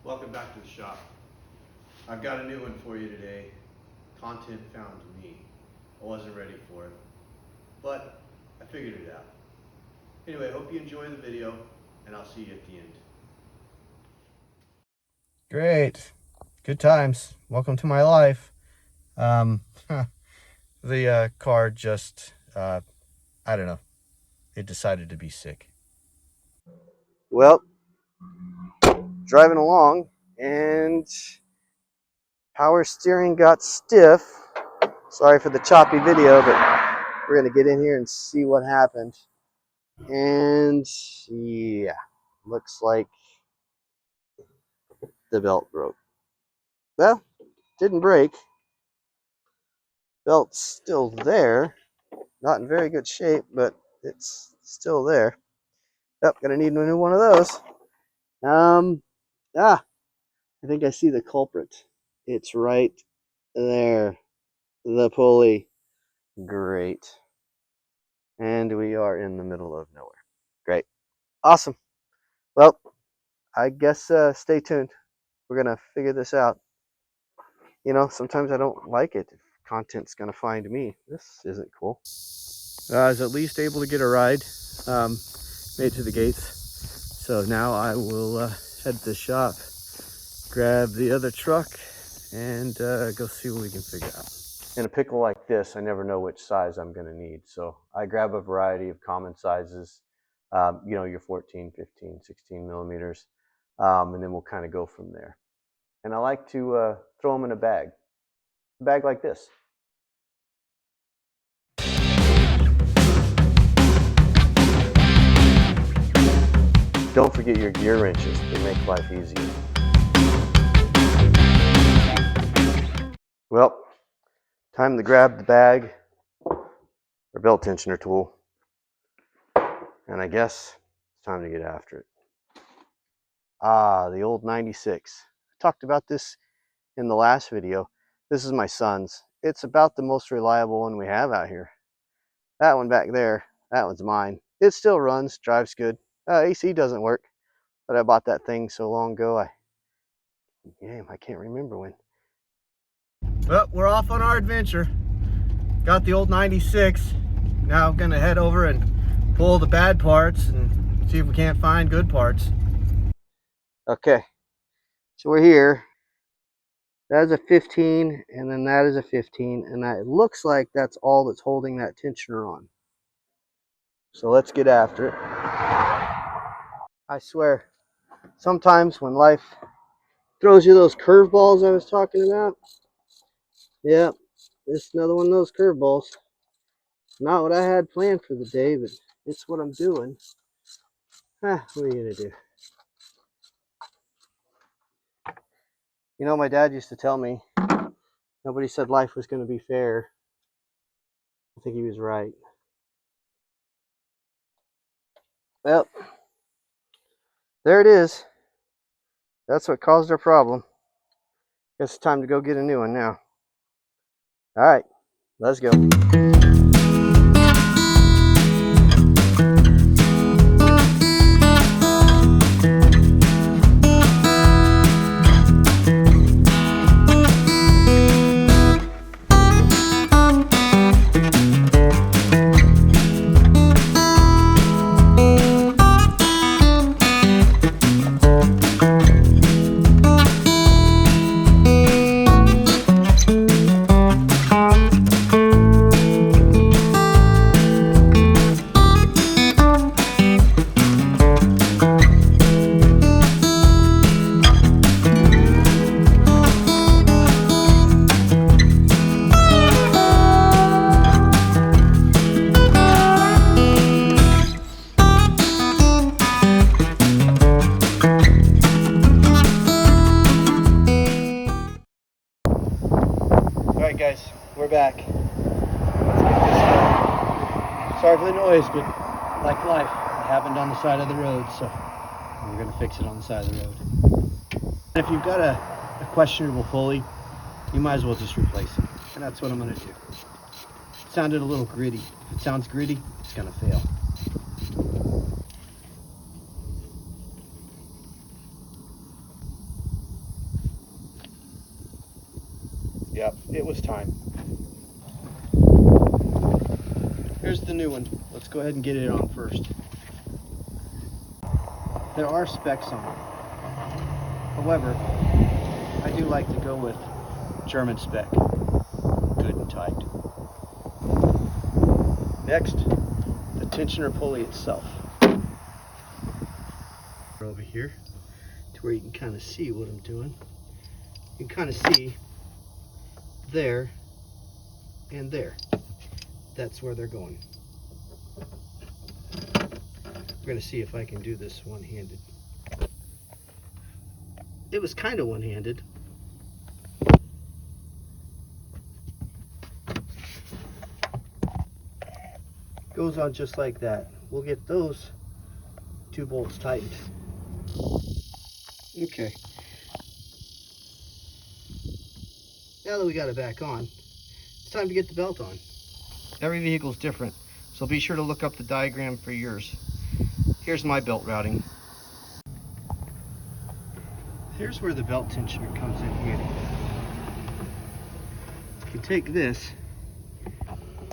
Welcome back to the shop. I've got a new one for you today. Content found me. I wasn't ready for it, but I figured it out. Anyway, hope you enjoy the video, and I'll see you at the end. Great. Good times. Welcome to my life. The car just, I don't know. It decided to be sick. Well, driving along and power steering got stiff. Sorry for the choppy video, but we're gonna get in here and see what happened. And yeah, looks like the belt broke. Well, didn't break. Belt's still there. Not in very good shape, but it's still there. Yep, gonna need a new one of those. I think I see the culprit. It's right there. The pulley. Great. And we are in the middle of nowhere. Great. Awesome. Well, I guess stay tuned. We're going to figure this out. You know, sometimes I don't like it if content's going to find me. This isn't cool. I was at least able to get a ride. Made to the gates. So now I will head to the shop, grab the other truck, and go see what we can figure out. In a pickle like this, I never know which size I'm going to need. So I grab a variety of common sizes, you know, your 14, 15, 16 millimeters, and then we'll kind of go from there. And I like to throw them in a bag like this. Don't forget your gear wrenches. They make life easier. Well, time to grab the bag or belt tensioner tool. And I guess it's time to get after it. The old 96. I talked about this in the last video. This is my son's. It's about the most reliable one we have out here. That one back there, that one's mine. It still runs, drives good. AC doesn't work, but I bought that thing so long ago, I can't remember when. Well, we're off on our adventure. Got the old 96. Now I'm gonna head over and pull the bad parts and see if we can't find good parts. Okay, so we're here. That is a 15, and then that is a 15, and it looks like that's all that's holding that tensioner on. So let's get after it. I swear, sometimes when life throws you those curveballs I was talking about, yeah, this is another one of those curveballs. Not what I had planned for the day, but it's what I'm doing. What are you gonna do? You know, my dad used to tell me, nobody said life was going to be fair. I think he was right. Well, there it is. That's what caused our problem. Guess it's time to go get a new one now. All right, let's go. Alright guys, we're back. Let's get this going. Sorry for the noise, but like life, it happened on the side of the road, so we're going to fix it on the side of the road. And if you've got a questionable pulley, you might as well just replace it. And that's what I'm going to do. It sounded a little gritty. If it sounds gritty, it's going to fail. was time. Here's the new one. Let's go ahead and get it on first. There are specs on it. However, I do like to go with German spec. Good and tight. Next, the tensioner pulley itself. Over here to where you can kind of see what I'm doing. You can kind of see there and there. That's where they're going. We're going to see if I can do this one-handed. It was kind of one-handed. Goes on just like that. We'll get those 2 bolts tightened. Okay. Now that we got it back on, it's time to get the belt on. Every vehicle is different, so be sure to look up the diagram for yours. Here's my belt routing. Here's where the belt tensioner comes in handy. You can take this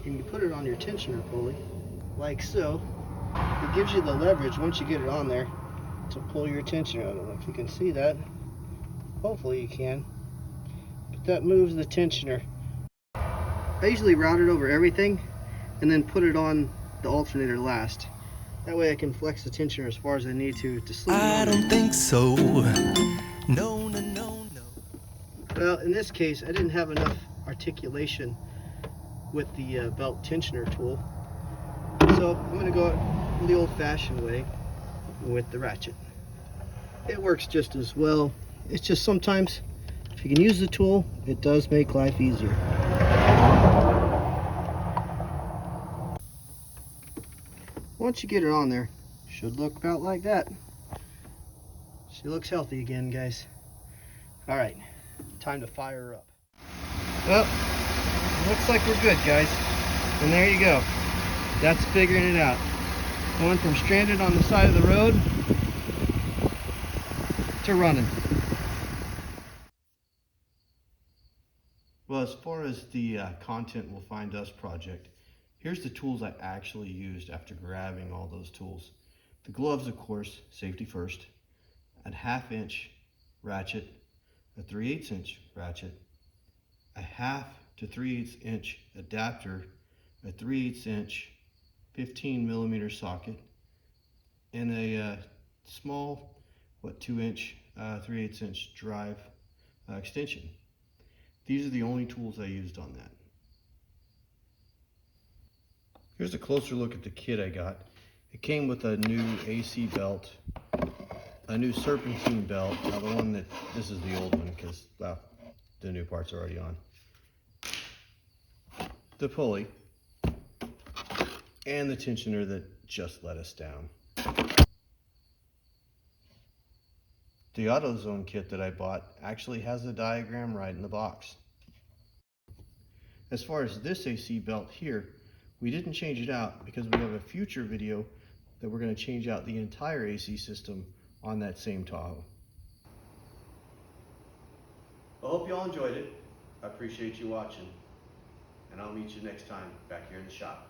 and you put it on your tensioner pulley, like so. It gives you the leverage once you get it on there to pull your tensioner. I don't know if you can see that. Hopefully you can. But that moves the tensioner. I usually route it over everything and then put it on the alternator last. That way I can flex the tensioner as far as I need to sleep. I don't think so. No, no, no, no. Well, in this case, I didn't have enough articulation with the belt tensioner tool. So I'm going to go the old-fashioned way with the ratchet. It works just as well. It's just sometimes, if you can use the tool, it does make life easier. Once you get her on there, it should look about like that. She looks healthy again, guys. All right, time to fire her up. Well, looks like we're good, guys. And there you go. That's figuring it out. Going from stranded on the side of the road to running. Well, as far as the Content Will Find Us project, here's the tools I actually used after grabbing all those tools. The gloves, of course, safety first, a 1/2 inch ratchet, a 3/8 inch ratchet, a 1/2 to 3/8 inch adapter, a 3/8 inch 15 millimeter socket, and a small, 2 inch, 3/8 inch drive extension. These are the only tools I used on that. Here's a closer look at the kit I got. It came with a new AC belt, a new serpentine belt. Now this is the old one because, well, the new part's already on. The pulley, and the tensioner that just let us down. The AutoZone kit that I bought actually has a diagram right in the box. As far as this AC belt here, we didn't change it out because we have a future video that we're going to change out the entire AC system on that same Tahoe. I hope you all enjoyed it. I appreciate you watching, and I'll meet you next time back here in the shop.